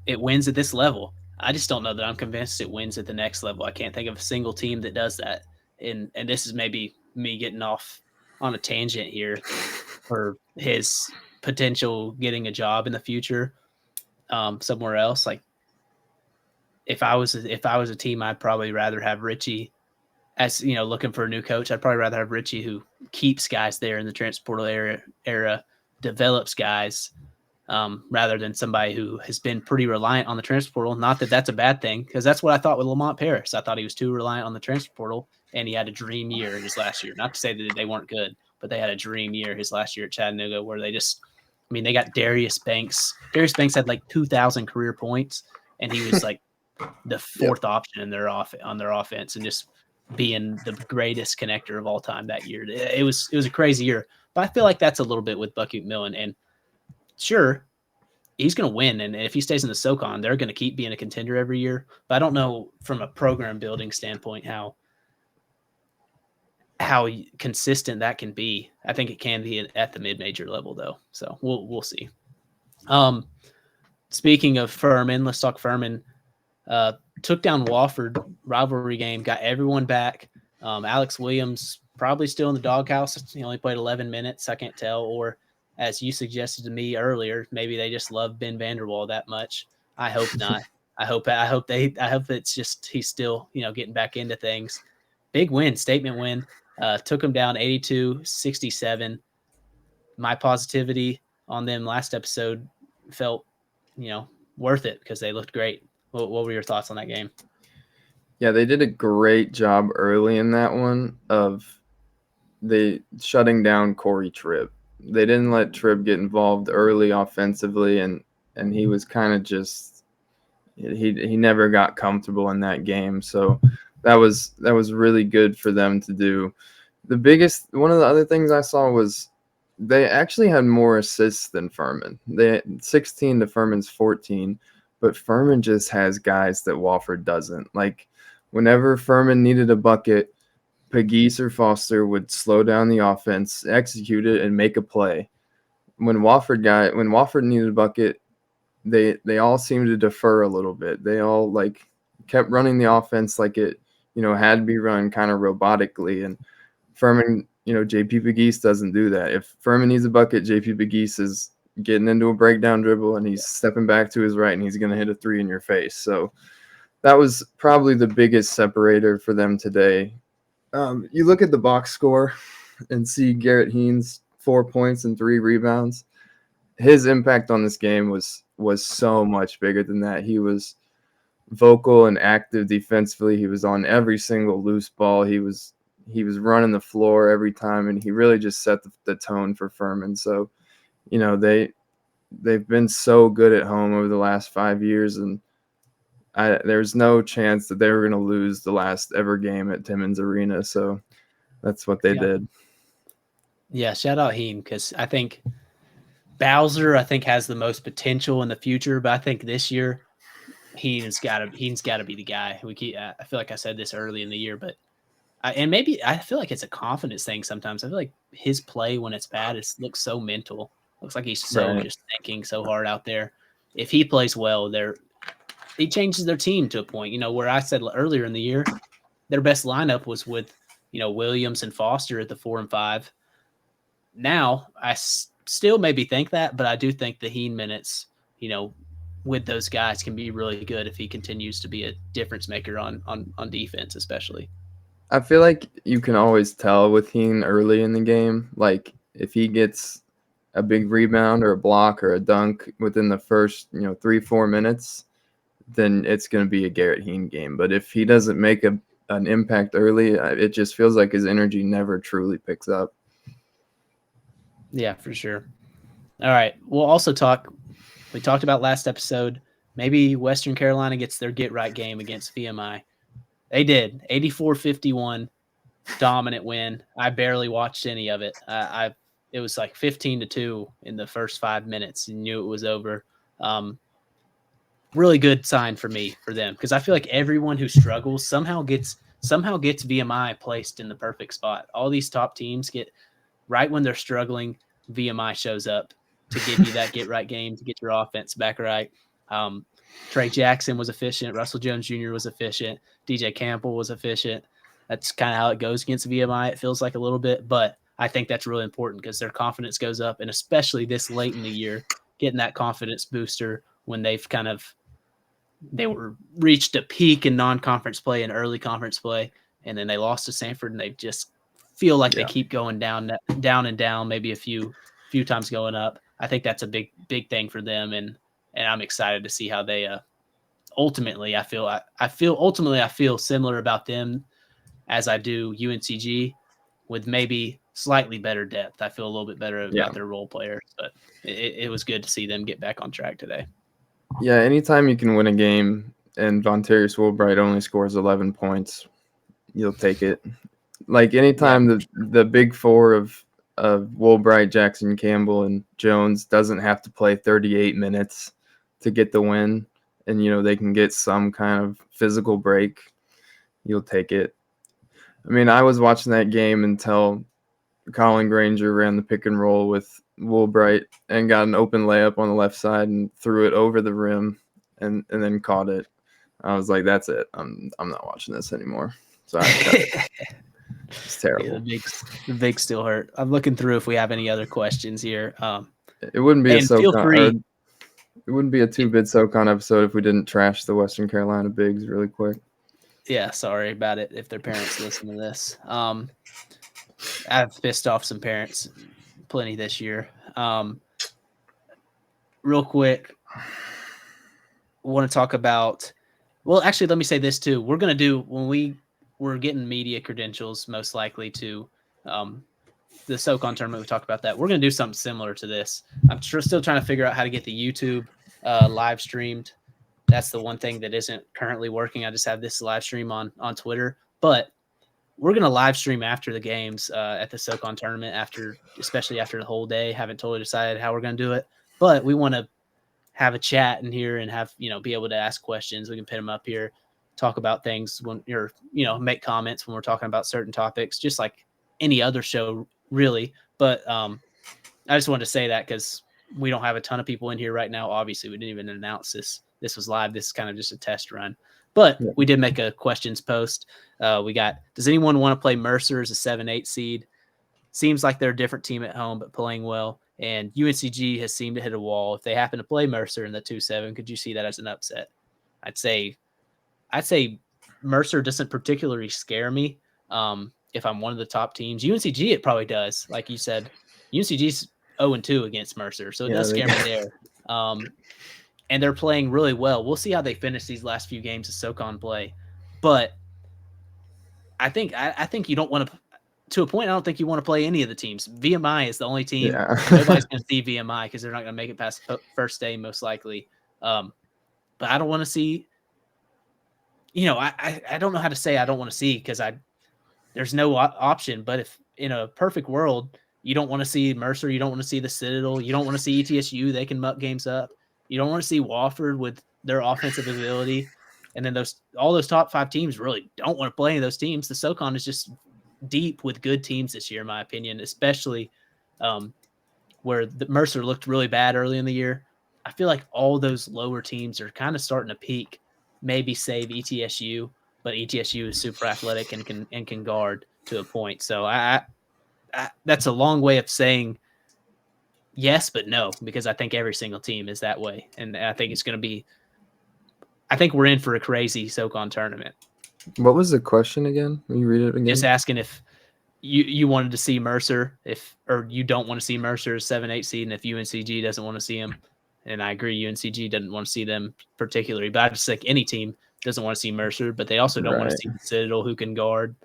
It wins at this level. I just don't know that I'm convinced it wins at the next level. I can't think of a single team that does that. And this is maybe me getting off on a tangent here for his potential getting a job in the future somewhere else. Like, if I was a team, I'd probably rather have Richey as, looking for a new coach. I'd probably rather have Richey, who keeps guys there in the transfer portal era, develops guys, rather than somebody who has been pretty reliant on the transfer portal. Not that that's a bad thing, because that's what I thought with Lamont Paris. I thought he was too reliant on the transfer portal, and he had a dream year his last year. Not to say that they weren't good, but they had a dream year his last year at Chattanooga, where they got Darius Banks. Darius Banks had like 2,000 career points, and he was like the fourth option in their offense, and just being the greatest connector of all time that year. It was a crazy year, but I feel like that's a little bit with Bucky McMillan. And sure, he's going to win, and if he stays in the SoCon, they're going to keep being a contender every year. But I don't know from a program building standpoint how consistent that can be. I think it can be at the mid-major level, though. So we'll see. Speaking of Furman, let's talk Furman. Took down Wofford, rivalry game, got everyone back. Alex Williams probably still in the doghouse. He only played 11 minutes. I can't tell. Or, as you suggested to me earlier, maybe they just love Ben Vanderwall that much. I hope not. I hope it's just he's still, getting back into things. Big win, statement win. Took him down 82-67. My positivity on them last episode felt, worth it, because they looked great. What were your thoughts on that game? Yeah, they did a great job early in that one of shutting down Corey Tripp. They didn't let Tripp get involved early offensively, and he was kind of just he never got comfortable in that game. So that was really good for them to do. One of the other things I saw was They actually had more assists than Furman. They had 16 to Furman's 14, but Furman just has guys that Wofford doesn't. Like whenever Furman needed a bucket, Pegues or Foster would slow down the offense, execute it, and make a play. When Wofford needed a bucket, they all seemed to defer a little bit. They all like kept running the offense like it, had to be run kind of robotically. And Furman, JP Pegues doesn't do that. If Furman needs a bucket, JP Pegues is getting into a breakdown dribble and he's stepping back to his right and he's going to hit a three in your face. So that was probably the biggest separator for them today. You look at the box score and see Garrett Heen's 4 points and 3 rebounds. His impact on this game was so much bigger than that. He was vocal and active defensively. He was on every single loose ball. He was running the floor every time, and he really just set the tone for Furman. So, they've been so good at home over the last 5 years, and there's no chance that they were going to lose the last ever game at Timmons Arena. So that's what they did. Yeah, shout out Heen, because I think Bowser has the most potential in the future, but I think this year Heen's got to be the guy. I feel like I said this early in the year, but maybe I feel like it's a confidence thing sometimes. I feel like his play when it's bad, it looks so mental. Looks like he's just thinking so hard out there. If he plays well, he changes their team to a point, where I said earlier in the year, their best lineup was with, Williams and Foster at the 4 and 5. Now I still maybe think that, but I do think the Heen minutes, with those guys can be really good if he continues to be a difference maker on defense, especially. I feel like you can always tell with Heen early in the game, like if he gets a big rebound or a block or a dunk within the first, 3-4 minutes, then it's going to be a Garrett Heen game. But if he doesn't make an impact early, it just feels like his energy never truly picks up. Yeah, for sure. All right. We'll also we talked about last episode, maybe Western Carolina gets their get-right game against VMI. They did. 84-51, dominant win. I barely watched any of it. It was like 15-2 in the first 5 minutes and knew it was over. Really good sign for them, because I feel like everyone who struggles somehow gets VMI placed in the perfect spot. All these top teams get right when they're struggling, VMI shows up to give you that get right game, to get your offense back right. Trey Jackson was efficient. Russell Jones Jr. was efficient. DJ Campbell was efficient. That's kind of how it goes against VMI. It feels like a little bit, but I think that's really important because their confidence goes up, and especially this late in the year, getting that confidence booster when they were reached a peak in non-conference play and early conference play, and then they lost to Samford, and they just feel like they keep going down and down, maybe a few times going up. I think that's a big thing for them, and I'm excited to see how they ultimately. I feel similar about them as I do UNCG, with maybe slightly better depth. I feel a little bit better about their role players, but it was good to see them get back on track today. Yeah, anytime you can win a game and Vontarius Woolbright only scores 11 points, you'll take it. Like anytime the big four of Woolbright, Jackson, Campbell, and Jones doesn't have to play 38 minutes to get the win, and they can get some kind of physical break, you'll take it. I mean, I was watching that game until Colin Granger ran the pick and roll with Woolbright and got an open layup on the left side and threw it over the rim and then caught it. I was like, that's it. I'm not watching this anymore. Sorry. It's terrible. Yeah, the bigs still hurt. I'm looking through if we have any other questions here. It wouldn't be it wouldn't be a 2-bit SoCon episode if we didn't trash the Western Carolina bigs really quick. Yeah, sorry about it if their parents listen to this. I've pissed off some parents plenty this year. Real quick, want to talk about – well, actually, let me say this too. We're going to do – when we're getting media credentials most likely to the SoCon tournament. We talked about that. We're going to do something similar to this. I'm still trying to figure out how to get the YouTube live streamed. That's the one thing that isn't currently working. I just have this live stream on Twitter. But we're going to live stream after the games at the SoCon tournament, especially after the whole day. Haven't totally decided how we're going to do it, but we want to have a chat in here and have, be able to ask questions. We can pin them up here, talk about things when you're, make comments when we're talking about certain topics, just like any other show really. But I just wanted to say that because we don't have a ton of people in here right now. Obviously, we didn't even announce this. This was live. This is kind of just a test run. But we did make a questions post. We got, does anyone want to play Mercer as a 7-8 seed? Seems like they're a different team at home, but playing well. And UNCG has seemed to hit a wall. If they happen to play Mercer in the 2-7, could you see that as an upset? I'd say Mercer doesn't particularly scare me. If I'm one of the top teams, UNCG, it probably does. Like you said, UNCG's 0-2 against Mercer, so it does scare me there. And they're playing really well. We'll see how they finish these last few games of SoCon play. But I think you don't want to a point, I don't think you want to play any of the teams. VMI is the only team. Yeah. Nobody's going to see VMI because they're not going to make it past the first day, most likely. But I don't want to see, I don't know how to say I don't want to see because there's no option. But if in a perfect world, you don't want to see Mercer, you don't want to see the Citadel, you don't want to see ETSU, they can muck games up. You don't want to see Wofford with their offensive ability. And then all those top 5 teams really don't want to play any of those teams. The SoCon is just deep with good teams this year, in my opinion, especially where the Mercer looked really bad early in the year. I feel like all those lower teams are kind of starting to peak, maybe save ETSU, but ETSU is super athletic and can guard to a point. So I that's a long way of saying yes, but no, because I think every single team is that way. And I think it's going to be, I think we're in for a crazy SoCon tournament. What was the question again? Will you read it again? Just asking if you wanted to see Mercer, or you don't want to see Mercer as 7-8 seed, and if UNCG doesn't want to see him. And I agree, UNCG doesn't want to see them particularly, but I just think any team doesn't want to see Mercer, but they also don't want to see the Citadel who can guard,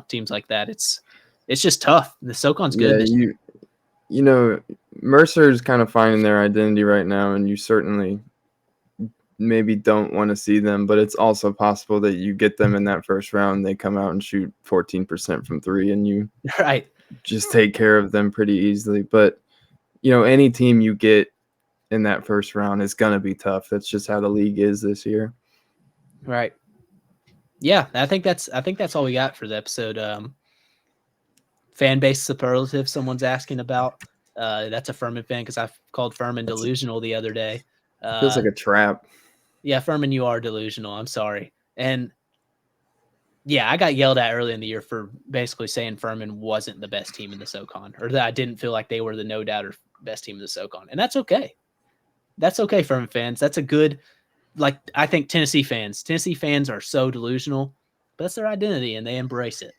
teams like that. It's just tough. The SoCon's good. Mercer's kind of finding their identity right now, and you certainly maybe don't want to see them, but it's also possible that you get them in that first round, they come out and shoot 14% from 3 and you just take care of them pretty easily. But any team you get in that first round is going to be tough. That's just how the league is this year. Right. Yeah, I think that's all we got for the episode. Fan base superlative someone's asking about. That's a Furman fan because I called Furman delusional the other day. Feels like a trap. Yeah, Furman, you are delusional. I'm sorry. And yeah, I got yelled at early in the year for basically saying Furman wasn't the best team in the SoCon, or that I didn't feel like they were the no doubter best team in the SoCon. And that's okay. That's okay, Furman fans. That's a good, I think Tennessee fans are so delusional, but that's their identity and they embrace it.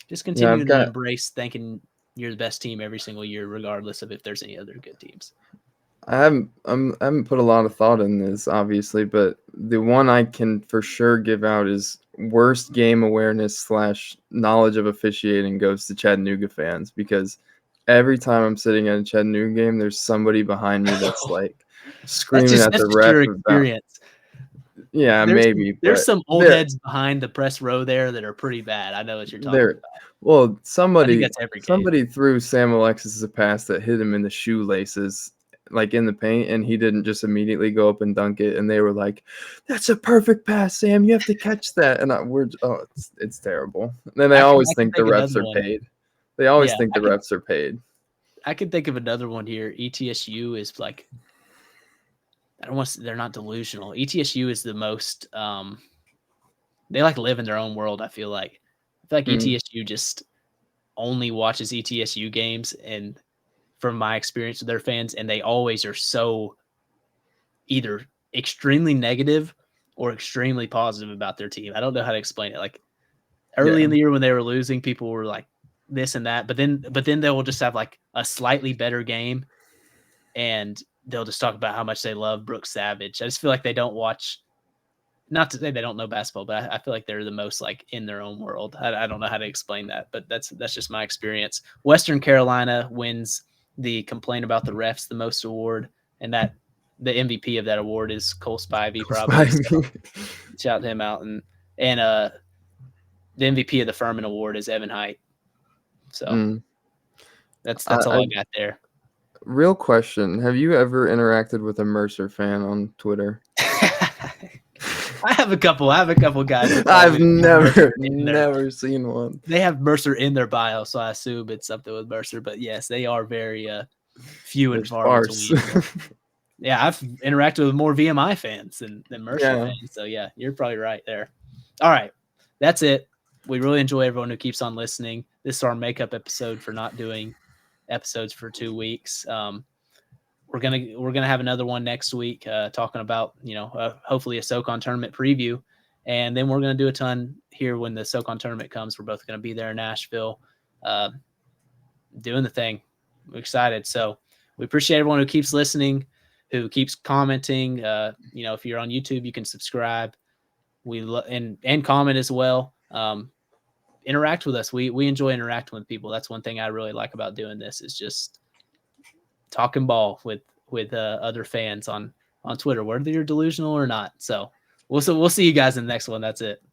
Just continue to embrace thinking you're the best team every single year, regardless of if there's any other good teams. I haven't put a lot of thought in this, obviously, but the one I can for sure give out is worst game awareness / knowledge of officiating goes to Chattanooga fans, because every time I'm sitting at a Chattanooga game, there's somebody behind me that's screaming at the ref experience. Yeah, maybe. There's some old heads behind the press row there that are pretty bad. I know what you're talking about. Well, somebody threw Sam Alexis a pass that hit him in the shoelaces, in the paint, and he didn't just immediately go up and dunk it. And they were like, "That's a perfect pass, Sam. You have to catch that." And it's terrible. And then they always think the refs are paid. They always think the refs are paid. I can think of another one here. ETSU is they're not delusional. ETSU is the most they live in their own world, I feel like. ETSU just only watches ETSU games, and from my experience with their fans, and they always are so either extremely negative or extremely positive about their team. I don't know how to explain it. Early in the year when they were losing, people were like this and that, but then they will just have a slightly better game and they'll just talk about how much they love Brooks Savage. I just feel like they don't watch, not to say they don't know basketball, but I feel like they're the most in their own world. I don't know how to explain that, but that's just my experience. Western Carolina wins the complain about the refs the most award, and that the MVP of that award is Cole Spivey, probably. So shout him out. And the MVP of the Furman Award is Evan Height. So that's all I got there. Real question. Have you ever interacted with a Mercer fan on Twitter? I have a couple guys. I've never seen one. They have Mercer in their bio, so I assume it's something with Mercer. But yes, they are very few and far between. Yeah, I've interacted with more VMI fans than Mercer fans. So yeah, you're probably right there. All right, that's it. We really enjoy everyone who keeps on listening. This is our makeup episode for not doing episodes for 2 weeks. We're gonna have another one next week, talking about hopefully a SoCon tournament preview, and then we're gonna do a ton here when the SoCon tournament comes. We're both gonna be there in Asheville, doing the thing. We're excited. So we appreciate everyone who keeps listening, who keeps commenting. If you're on YouTube, you can subscribe. And comment as well. Interact with us. We enjoy interacting with people. That's one thing I really like about doing this, is just talking ball with other fans on Twitter, whether you're delusional or not. So we'll see you guys in the next one. That's it.